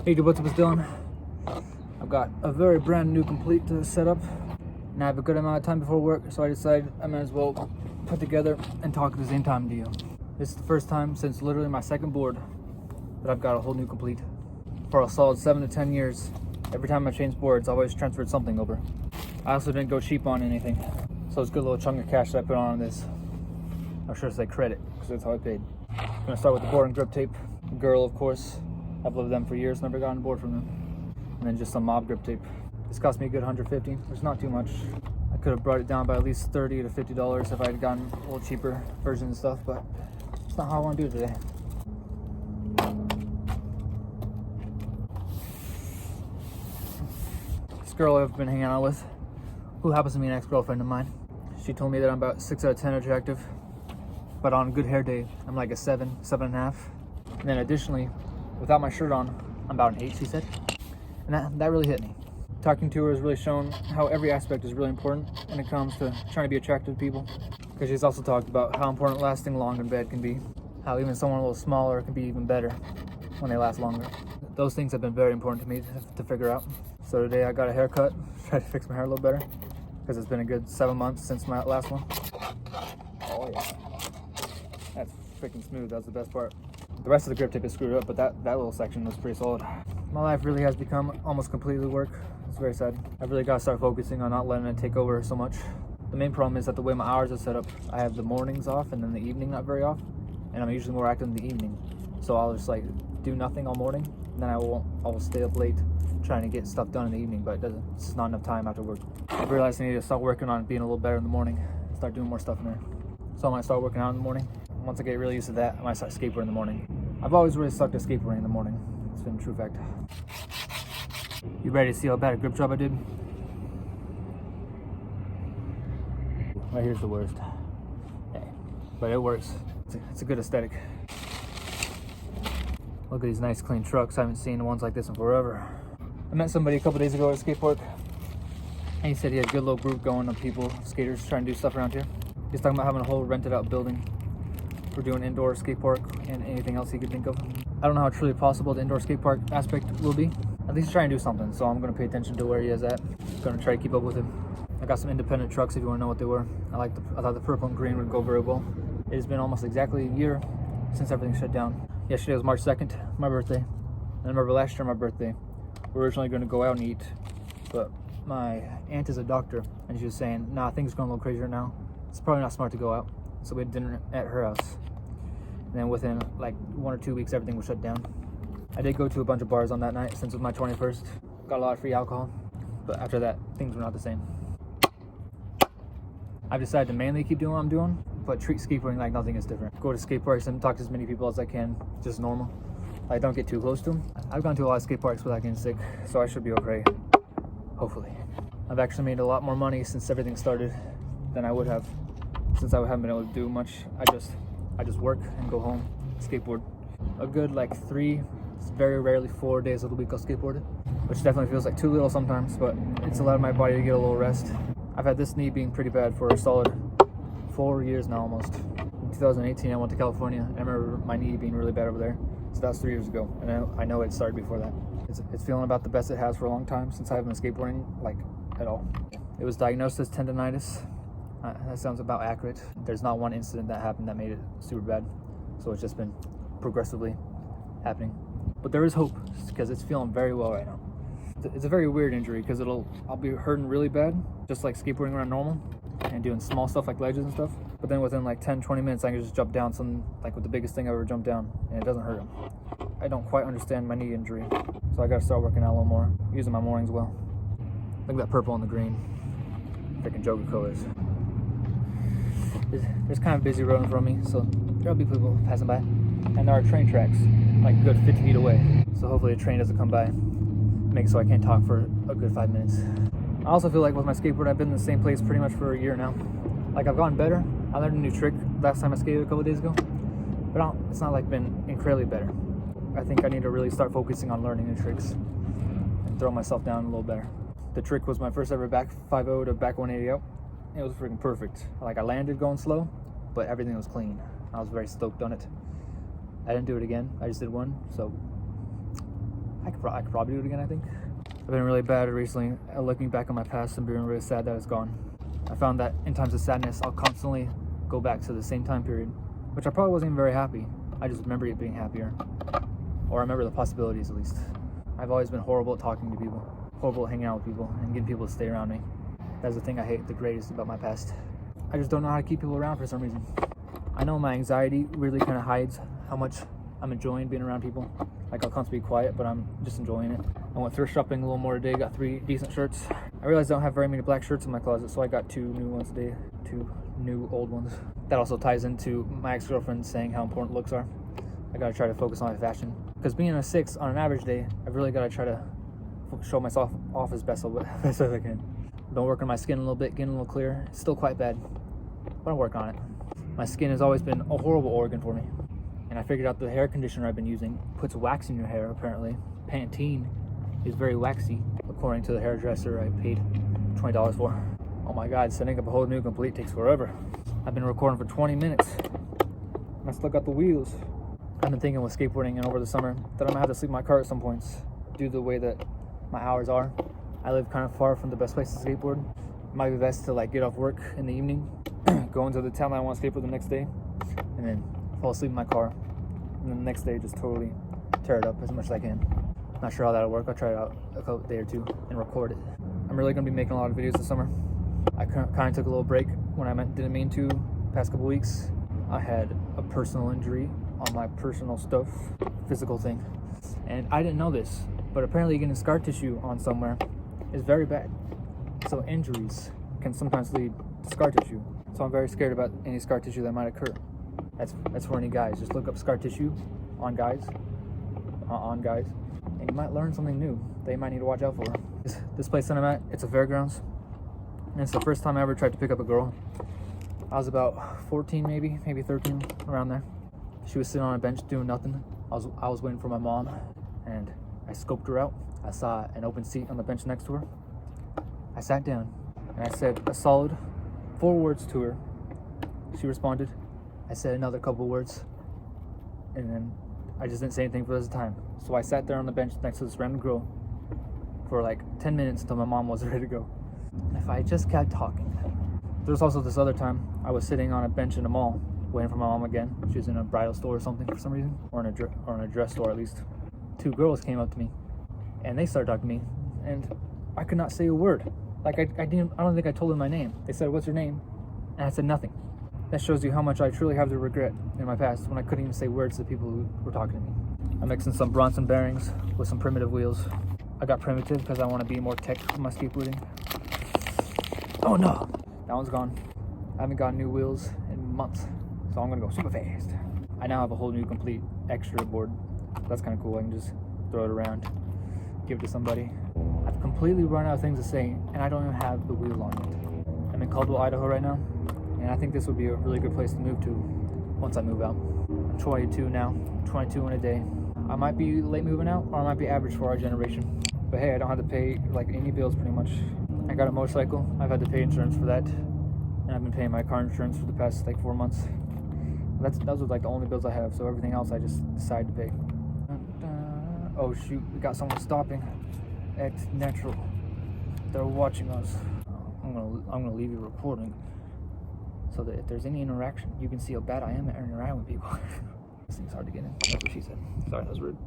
Hey dude, what's up, it's Dylan. I've got a very brand new complete to set up, and I have a good amount of time before work, so I decided I might as well put together and talk at the same time to you. This is the first time since literally my second board that I've got a whole new complete. For a solid 7 to 10 years, every time I changed boards, I always transferred something over. I also didn't go cheap on anything, so it's a good little chunk of cash that I put on this. I'm sure it's like credit, because that's how I paid. I'm gonna start with the board and grip tape. Girl, of course. I've loved them for years, never gotten bored from them. And then just some mob grip tape. This cost me a good $150, which is not too much. I could have brought it down by at least $30 to $50 if I had gotten a little cheaper versions and stuff, but it's not how I want to do it today. This girl I've been hanging out with, who happens to be an ex-girlfriend of mine, she told me that I'm about 6 out of 10 attractive, but on a good hair day, I'm like a 7, 7.5. And then additionally, without my shirt on, I'm about an 8, she said. And that really hit me. Talking to her has really shown how every aspect is really important when it comes to trying to be attractive to people. Because she's also talked about how important lasting long in bed can be. How even someone a little smaller can be even better when they last longer. Those things have been very important to me to figure out. So today I got a haircut, tried to fix my hair a little better, because it's been a good 7 months since my last one. Oh yeah. That's freaking smooth, that's the best part. The rest of the grip tape is screwed up, but that little section was pretty solid. My life really has become almost completely work. It's very sad. I've really got to start focusing on not letting it take over so much. The main problem is that the way my hours are set up, I have the mornings off and then the evening not very off, and I'm usually more active in the evening. So I'll just like do nothing all morning, and then I will stay up late trying to get stuff done in the evening, but it's just not enough time after work. I've realized I need to start working on being a little better in the morning, start doing more stuff in there. So I might start working out in the morning. Once I get really used to that, I might start skateboarding in the morning. I've always really sucked at skateboarding in the morning. It's been a true fact. You ready to see how bad a grip job I did? Right here's the worst. Hey, but it works. It's a good aesthetic. Look at these nice clean trucks. I haven't seen ones like this in forever. I met somebody a couple days ago at a skateboard, and he said he had a good little group going of people, skaters, trying to do stuff around here. He's talking about having a whole rented out building for doing indoor skate park and anything else he could think of. I don't know how truly possible the indoor skate park aspect will be. At least try and do something, so I'm going to pay attention to where he is at. Going to try to keep up with him. I got some independent trucks if you want to know what they were. I thought the purple and green would go very well. It has been almost exactly a year since everything shut down. Yesterday was March 2nd, my birthday. And I remember last year, my birthday, we were originally going to go out and eat, but my aunt is a doctor, and she was saying, nah, things are going a little crazier now. It's probably not smart to go out. So we had dinner at her house. And then within like 1 or 2 weeks, everything was shut down. I did go to a bunch of bars on that night since it was my 21st. Got a lot of free alcohol. But after that, things were not the same. I've decided to mainly keep doing what I'm doing, but treat skateboarding like nothing is different. Go to skate parks and talk to as many people as I can, just normal. I don't get too close to them. I've gone to a lot of skate parks without getting sick, so I should be okay, hopefully. I've actually made a lot more money since everything started than I would have, since I haven't been able to do much. I just work and go home, skateboard. A good like 3, very rarely 4 days of the week I'll skateboard, which definitely feels like too little sometimes, but it's allowed my body to get a little rest. I've had this knee being pretty bad for a solid 4 years now almost. In 2018 I went to California, and I remember my knee being really bad over there. So that was 3 years ago, and I know it started before that. It's feeling about the best it has for a long time since I haven't been skateboarding like at all. It was diagnosed as tendonitis. That sounds about accurate. There's not one incident that happened that made it super bad, so it's just been progressively happening. But there is hope, because it's feeling very well right now. It's a very weird injury, because I'll be hurting really bad, just like skateboarding around normal and doing small stuff like ledges and stuff. But then within like 10-20 minutes I can just jump down some, like with the biggest thing I've ever jumped down, and it doesn't hurt. I don't quite understand my knee injury, so I gotta start working out a little more, using my mornings well. Look at that purple and the green. Freaking Joker colors. There's kind of a busy road in front of me, so there'll be people passing by. And there are train tracks, like a good 50 feet away. So hopefully a train doesn't come by, make it so I can't talk for a good 5 minutes. I also feel like with my skateboard, I've been in the same place pretty much for a year now. Like I've gotten better. I learned a new trick last time I skated a couple of days ago, but it's not like been incredibly better. I think I need to really start focusing on learning new tricks and throw myself down a little better. The trick was my first ever back 5-0 to back 180 out. It was freaking perfect. Like I landed going slow, but everything was clean. I was very stoked on it. I didn't do it again. I just did one, so I could probably do it again, I think. I've been really bad recently at looking back on my past and being really sad that it's gone. I found that in times of sadness, I'll constantly go back to the same time period, which I probably wasn't even very happy. I just remember it being happier. Or I remember the possibilities, at least. I've always been horrible at talking to people, horrible at hanging out with people, and getting people to stay around me. That's the thing I hate the greatest about my past. I just don't know how to keep people around for some reason. I know my anxiety really kind of hides how much I'm enjoying being around people. Like, I'll constantly be quiet, but I'm just enjoying it. I went thrift shopping a little more today, got 3 decent shirts. I realized I don't have very many black shirts in my closet, so I got 2 new ones today, 2 new old ones. That also ties into my ex-girlfriend saying how important looks are. I gotta try to focus on my fashion. Because being a 6 on an average day, I've really gotta try to show myself off as best as I can. I've been working on my skin a little bit, getting a little clearer. It's still quite bad, but I'm working on it. My skin has always been a horrible organ for me. And I figured out the hair conditioner I've been using puts wax in your hair, apparently. Pantene is very waxy, according to the hairdresser I paid $20 for. Oh my God, setting up a whole new complete takes forever. I've been recording for 20 minutes. And I still got the wheels. I've been thinking with skateboarding and over the summer that I'm gonna have to sleep in my car at some points due to the way that my hours are. I live kind of far from the best place to skateboard. It might be best to like get off work in the evening, go into the town that I want to skateboard the next day, and then fall asleep in my car, and then the next day just totally tear it up as much as I can. Not sure how that'll work. I'll try it out a day or two and record it. I'm really gonna be making a lot of videos this summer. I kind of took a little break when I didn't mean to. Past couple weeks, I had a personal injury on my personal stuff, physical thing, and I didn't know this, but apparently getting scar tissue on somewhere is very bad. So injuries can sometimes lead to scar tissue. So I'm very scared about any scar tissue that might occur. That's for any guys. Just look up scar tissue on guys, and you might learn something new that you might need to watch out for. This place that I'm at, it's a fairgrounds, and it's the first time I ever tried to pick up a girl. I was about 14, maybe 13, around there. She was sitting on a bench doing nothing. I was waiting for my mom, and I scoped her out. I saw an open seat on the bench next to her. I sat down, and I said a solid 4 words to her. She responded. I said another couple words, and then I just didn't say anything for the rest of the time. So I sat there on the bench next to this random girl for like 10 minutes until my mom was ready to go. If I just kept talking. There was also this other time I was sitting on a bench in a mall waiting for my mom again. She was in a bridal store or something for some reason, or in a dress store at least. 2 girls came up to me, and they started talking to me, and I could not say a word. Like I don't think I told them my name. They said, "What's your name?" And I said nothing. That shows you how much I truly have to regret in my past when I couldn't even say words to the people who were talking to me. I'm mixing some Bronson bearings with some primitive wheels. I got primitive because I want to be more tech with my skateboarding. Oh no, that one's gone. I haven't gotten new wheels in months, so I'm gonna go super fast. I now have a whole new complete extra board. That's kind of cool. I can just throw it around, give it to somebody. I've completely run out of things to say, and I don't even have the wheel on it. I'm in Caldwell, Idaho right now, and I think this would be a really good place to move to once I move out. I'm 22 now, 22 in a day. I might be late moving out, or I might be average for our generation. But hey, I don't have to pay like any bills pretty much. I got a motorcycle. I've had to pay insurance for that, and I've been paying my car insurance for the past like 4 months. Those are like the only bills I have, so everything else I just decide to pay. Oh shoot, we got someone stopping. Act natural. They're watching us. I'm gonna leave you recording so that if there's any interaction, you can see how bad I am at interacting with people. This thing's hard to get in. That's what she said. Sorry, that was rude.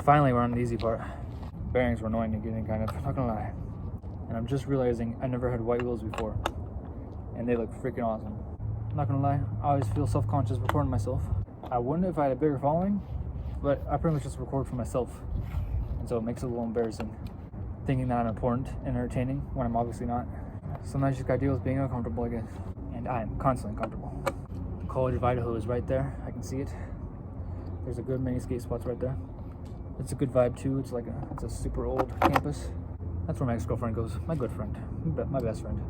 Finally, we're on the easy part. Bearings were annoying to get in, kind of. Not gonna lie. And I'm just realizing I never had white wheels before, and they look freaking awesome. Not gonna lie, I always feel self-conscious recording myself. I wouldn't if I had a bigger following, but I pretty much just record for myself, and so it makes it a little embarrassing, thinking that I'm important and entertaining when I'm obviously not. Sometimes you just gotta deal with being uncomfortable, I guess, and I am constantly uncomfortable. The College of Idaho is right there. I can see it. There's a good many skate spots right there. It's a good vibe too. It's a super old campus. That's where my ex-girlfriend goes. My good friend, my best friend.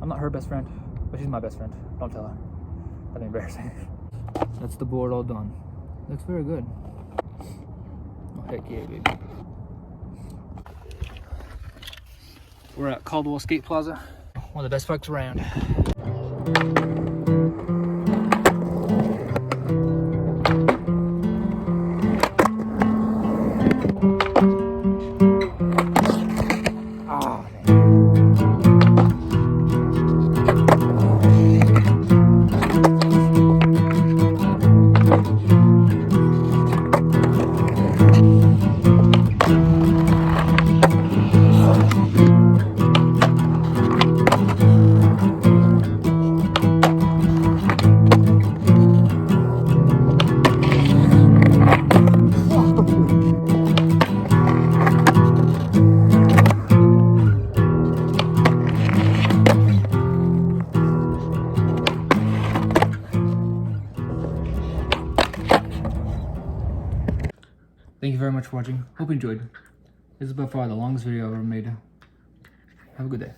I'm not her best friend, but she's my best friend. Don't tell her. That'd be embarrassing. That's the board all done. Looks very good. Oh, heck yeah, baby. We're at Caldwell Skate Plaza. One of the best parks around. Thank you very much for watching. Hope you enjoyed. This is by far the longest video I've ever made. Have a good day.